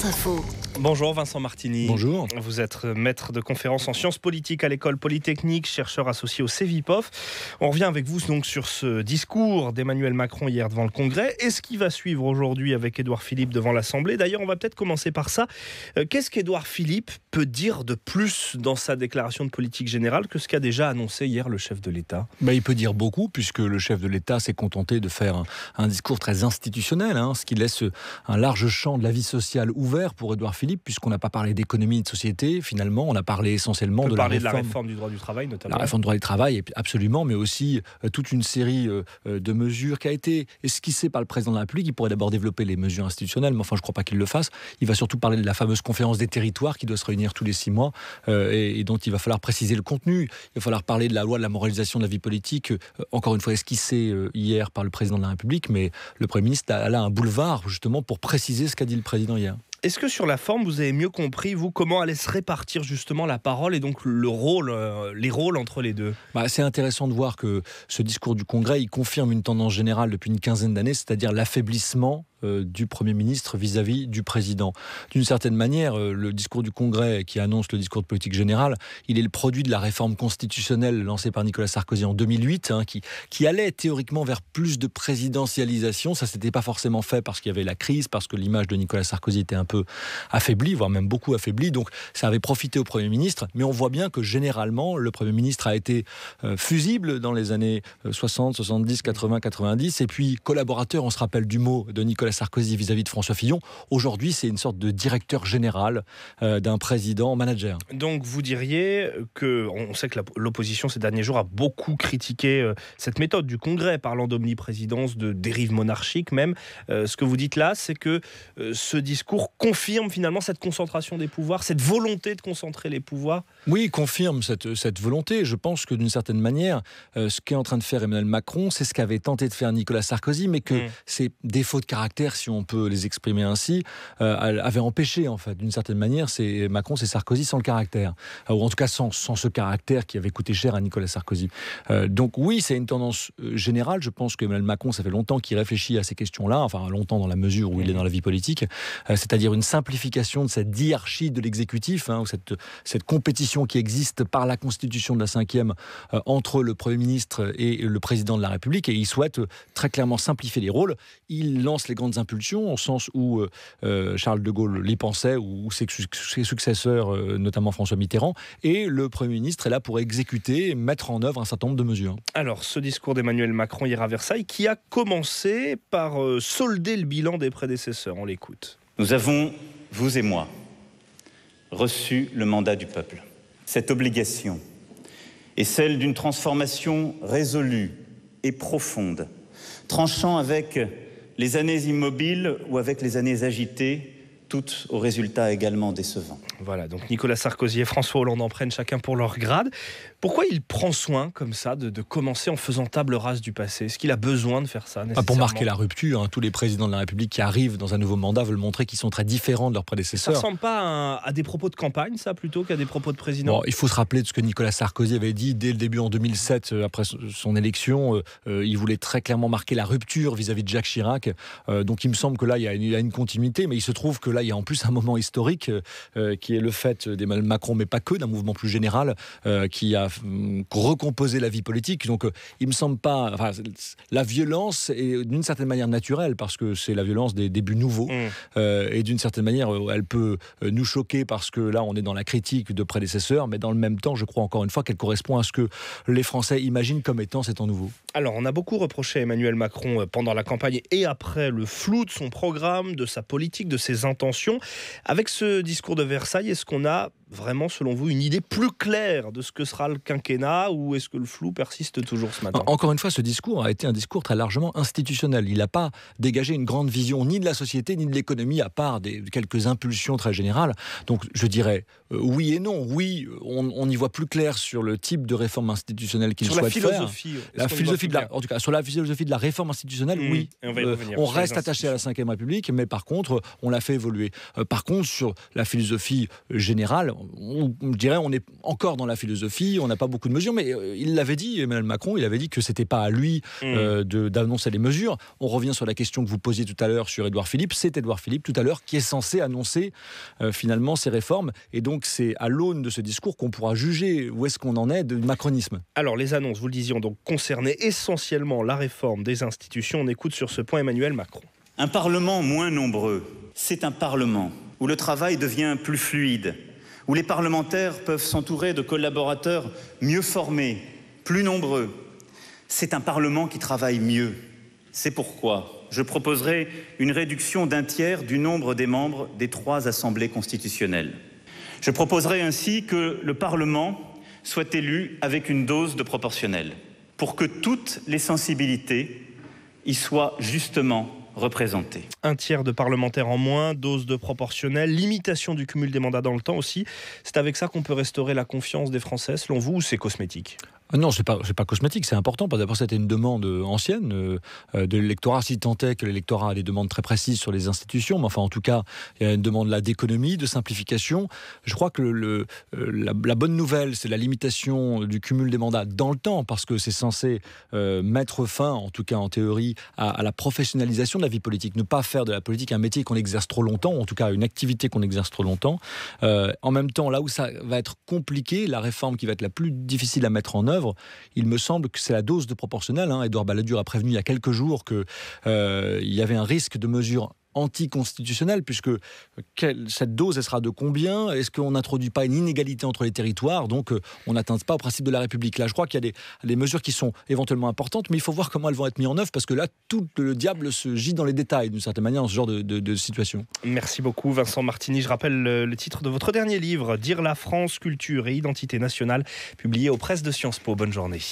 Info. Bonjour Vincent Martini. Bonjour. Vous êtes maître de conférences en sciences politiques à l'école polytechnique, chercheur associé au CEVIPOF. On revient avec vous donc sur ce discours d'Emmanuel Macron hier devant le Congrès et ce qui va suivre aujourd'hui avec Édouard Philippe devant l'Assemblée. D'ailleurs, on va peut-être commencer par ça. Qu'est-ce qu'Édouard Philippe peut dire de plus dans sa déclaration de politique générale que ce qu'a déjà annoncé hier le chef de l'État ? Il peut dire beaucoup puisque le chef de l'État s'est contenté de faire un discours très institutionnel, ce qui laisse un large champ de la vie sociale ouvert pour Édouard Philippe, puisqu'on n'a pas parlé d'économie et de société, finalement, on a parlé essentiellement de la réforme du droit du travail, notamment. La réforme du droit du travail, absolument, mais aussi toute une série de mesures qui a été esquissée par le président de la République. Il pourrait d'abord développer les mesures institutionnelles, mais enfin, je ne crois pas qu'il le fasse. Il va surtout parler de la fameuse conférence des territoires qui doit se réunir tous les 6 mois et dont il va falloir préciser le contenu. Il va falloir parler de la loi de la moralisation de la vie politique, encore une fois esquissée hier par le président de la République, mais le Premier ministre a là un boulevard, justement, pour préciser ce qu'a dit le président hier. Est-ce que sur la forme, vous avez mieux compris, vous, comment allait se répartir justement la parole et donc le rôle, les rôles entre les deux ? C'est intéressant de voir que ce discours du Congrès, il confirme une tendance générale depuis une quinzaine d'années, c'est-à-dire l'affaiblissement du Premier ministre vis-à-vis du Président. D'une certaine manière, le discours du Congrès qui annonce le discours de politique générale, il est le produit de la réforme constitutionnelle lancée par Nicolas Sarkozy en 2008, qui allait théoriquement vers plus de présidentialisation. Ça ne s'était pas forcément fait parce qu'il y avait la crise, parce que l'image de Nicolas Sarkozy était un peu affaiblie, voire même beaucoup affaiblie. Donc ça avait profité au Premier ministre, mais on voit bien que généralement, le Premier ministre a été fusible dans les années 60, 70, 80, 90, et puis collaborateur, on se rappelle du mot de Nicolas Sarkozy vis-à-vis de François Fillon. Aujourd'hui, c'est une sorte de directeur général d'un président manager. Donc vous diriez que, on sait que l'opposition ces derniers jours a beaucoup critiqué cette méthode du Congrès, parlant d'omniprésidence, de dérive monarchique même. Ce que vous dites là, c'est que ce discours confirme finalement cette concentration des pouvoirs, cette volonté de concentrer les pouvoirs. Oui, il confirme cette volonté. Je pense que d'une certaine manière, ce qu'est en train de faire Emmanuel Macron, c'est ce qu'avait tenté de faire Nicolas Sarkozy, mais que ses défauts de caractère, si on peut les exprimer ainsi, avaient empêché, en fait, d'une certaine manière, Macron, c'est Sarkozy sans le caractère. Ou en tout cas sans ce caractère qui avait coûté cher à Nicolas Sarkozy. Donc oui, c'est une tendance générale. Je pense qu'Emmanuel Macron, ça fait longtemps qu'il réfléchit à ces questions-là, enfin longtemps dans la mesure où il est dans la vie politique, c'est-à-dire une simplification de cette hiérarchie de l'exécutif, cette compétition qui existe par la Constitution de la 5e entre le Premier ministre et le Président de la République, et il souhaite très clairement simplifier les rôles. Il lance les grandes impulsions, au sens où Charles de Gaulle l'y pensait, ou ses successeurs, notamment François Mitterrand, et le Premier ministre est là pour exécuter, mettre en œuvre un certain nombre de mesures. Alors, ce discours d'Emmanuel Macron hier à Versailles, qui a commencé par solder le bilan des prédécesseurs. On l'écoute. Nous avons, vous et moi, reçu le mandat du peuple. Cette obligation est celle d'une transformation résolue et profonde, tranchant avec les années immobiles ou avec les années agitées, toutes aux résultats également décevants. Voilà, donc Nicolas Sarkozy et François Hollande en prennent chacun pour leur grade. Pourquoi il prend soin, comme ça, de commencer en faisant table rase du passé ? Est-ce qu'il a besoin de faire ça nécessairement ? Pour marquer la rupture, tous les présidents de la République qui arrivent dans un nouveau mandat veulent montrer qu'ils sont très différents de leurs prédécesseurs. Ça ne ressemble pas à des propos de campagne, ça, plutôt qu'à des propos de président ? Il faut se rappeler de ce que Nicolas Sarkozy avait dit dès le début en 2007, après son élection. Il voulait très clairement marquer la rupture vis-à-vis de Jacques Chirac. Donc il me semble que là, il y a une continuité, mais il se trouve que là, il y a en plus un moment historique qui est le fait d'Emmanuel Macron, mais pas que, d'un mouvement plus général qui a recomposé la vie politique. Donc il me semble pas... la violence est d'une certaine manière naturelle, parce que c'est la violence des débuts nouveaux. Et d'une certaine manière, elle peut nous choquer parce que là, on est dans la critique de prédécesseurs, mais dans le même temps, je crois encore une fois qu'elle correspond à ce que les Français imaginent comme étant ces temps nouveaux. Alors, on a beaucoup reproché à Emmanuel Macron pendant la campagne et après le flou de son programme, de sa politique, de ses intentions. Avec ce discours de Versailles, est-ce qu'on a vraiment, selon vous, une idée plus claire de ce que sera le quinquennat, ou est-ce que le flou persiste toujours ce matin ? Encore une fois, ce discours a été un discours très largement institutionnel. Il n'a pas dégagé une grande vision ni de la société ni de l'économie, à part quelques impulsions très générales. Donc je dirais oui et non. Oui, on y voit plus clair sur le type de réforme institutionnelle qu'il souhaite faire. En tout cas, sur la philosophie de la réforme institutionnelle, oui. On reste attaché à la 5e République, mais par contre, on l'a fait évoluer. Par contre, sur la philosophie générale, je dirais, on est encore dans la philosophie, on n'a pas beaucoup de mesures, mais il l'avait dit, Emmanuel Macron, il avait dit que c'était pas à lui d'annoncer les mesures. On revient sur la question que vous posiez tout à l'heure sur Édouard Philippe. C'est Édouard Philippe, tout à l'heure, qui est censé annoncer finalement ces réformes. Et donc, c'est à l'aune de ce discours qu'on pourra juger où est-ce qu'on en est de macronisme. Alors, les annonces, vous le disiez, ont donc concerné essentiellement la réforme des institutions. On écoute sur ce point Emmanuel Macron. Un Parlement moins nombreux, c'est un Parlement où le travail devient plus fluide, où les parlementaires peuvent s'entourer de collaborateurs mieux formés, plus nombreux. C'est un Parlement qui travaille mieux. C'est pourquoi je proposerai une réduction d'1 tiers du nombre des membres des 3 assemblées constitutionnelles. Je proposerai ainsi que le Parlement soit élu avec une dose de proportionnel, pour que toutes les sensibilités y soient justement représentées. 1 tiers de parlementaires en moins, dose de proportionnel, limitation du cumul des mandats dans le temps aussi. C'est avec ça qu'on peut restaurer la confiance des Français, selon vous, ou c'est cosmétique ? Non, c'est pas cosmétique, c'est important. Parce que d'abord, c'était une demande ancienne de l'électorat, si tant est que l'électorat a des demandes très précises sur les institutions. Mais enfin, en tout cas, il y a une demande là d'économie, de simplification. Je crois que la bonne nouvelle, c'est la limitation du cumul des mandats dans le temps, parce que c'est censé mettre fin, en tout cas en théorie, à la professionnalisation de la vie politique. Ne pas faire de la politique un métier qu'on exerce trop longtemps, ou en tout cas une activité qu'on exerce trop longtemps. En même temps, là où ça va être compliqué, la réforme qui va être la plus difficile à mettre en œuvre, il me semble que c'est la dose de proportionnel. Édouard Balladur a prévenu il y a quelques jours qu'il y avait un risque de mesures anticonstitutionnelles, puisque cette dose, elle sera de combien ? Est-ce qu'on n'introduit pas une inégalité entre les territoires ? Donc, on n'atteint pas au principe de la République. Là, je crois qu'il y a des mesures qui sont éventuellement importantes, mais il faut voir comment elles vont être mises en œuvre, parce que là, tout le diable se gît dans les détails, d'une certaine manière, dans ce genre de situation. Merci beaucoup, Vincent Martini. Je rappelle le titre de votre dernier livre, « Dire la France, culture et identité nationale », publié aux presses de Sciences Po. Bonne journée.